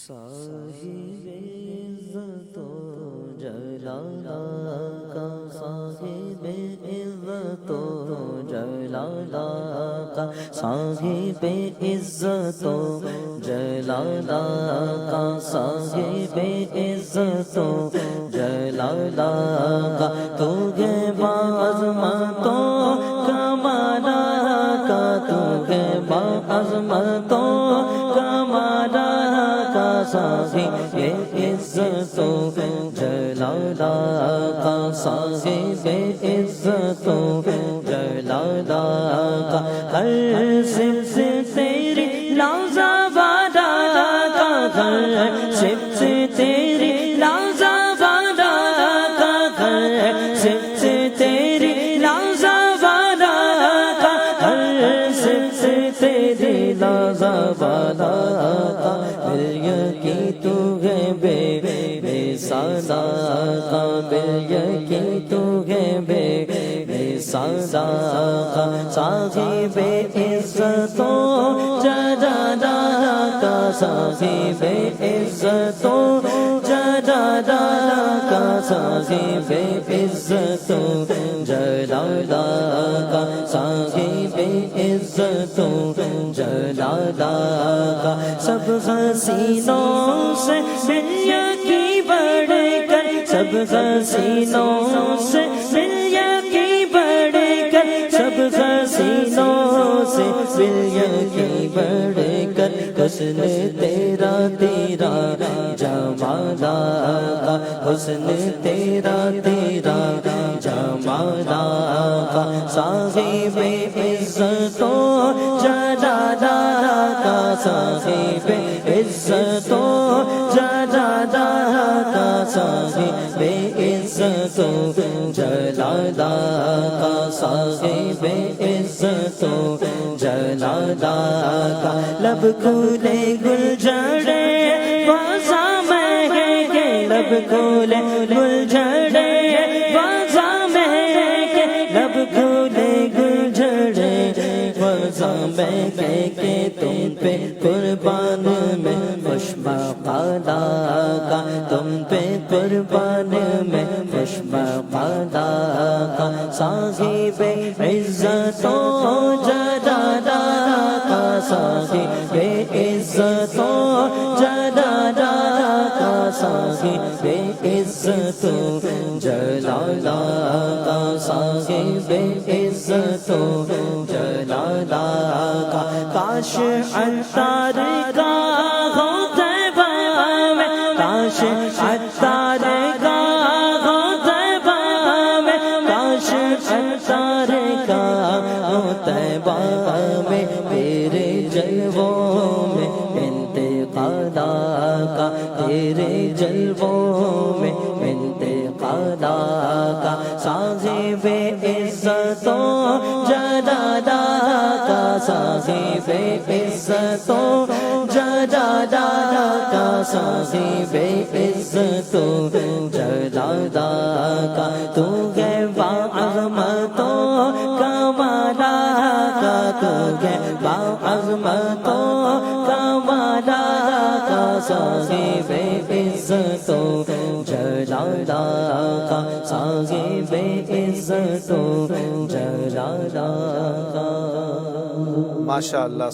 صاحب عزت و جلال کا صاحب عزت و جلال کا صاحب عزت و جلال کا صاحب عزت و جلال کا تو ہے بعظمتوں کمال کا تو ہے بعظمتوں کمال کا صاحب عزت و جلال کا صاحب عزت و جلال کا ہر سب سے تیری لازوال کا ہر سب سے تیری لازوال کا ہر سب سے تیری لازوال کا ہر سب سے تیری لازوال کا یقین تو ہے بے سادا کا یقین تو ہے بے سادا کا صاحب عزت و جلال کا صاحب عزت و جلال کا صاحب عزت و جلال کا صاحب عزت و جلال کا سب حسینوں سے دنیا کی بڑھ کر سب حسینوں سے دنیا کی بڑھ کر سب حسینوں سے دنیا کی بڑھ کر حسن تیرا تیرا جمال کا حسن تیرا تیرا جمال کا صاحب عزت و جلال کا صاحب عزت و جلال کا صاحب عزت و جلال کا صاحب عزت و جلال کا لب کھولے گل جھڑے بازاں مہکے لب کھولے گل جھڑے بازاں مہکے لب کھولے گل جھڑے بازاں مہکے تم پہ قربان میں خوشبو خدا کا تم پہ قربان میں خوشبو خدا کا صاحب عزت و جلال کا صاحب عزت و جلال کا صاحب عزت و جلال کا صاحب عزت و جلال کا کاش عطار کا ہو طیبہ میں کاش عطار کا ہو طیبہ میں کاش عطار کا ہو طیبہ میں تیرے جلووں میں انتقال کا تیرے جلووں میں انتقال کا صاحب عزت و جلال کا صاحب عزت و جلال کا صاحب عزت و جلال کا تو ہے بعظمتوں کمال کا تو ہے بعظمتوں کمال کا صاحب عزت و جلال کا صاحب عزت و جلال کا ماشاء اللہ.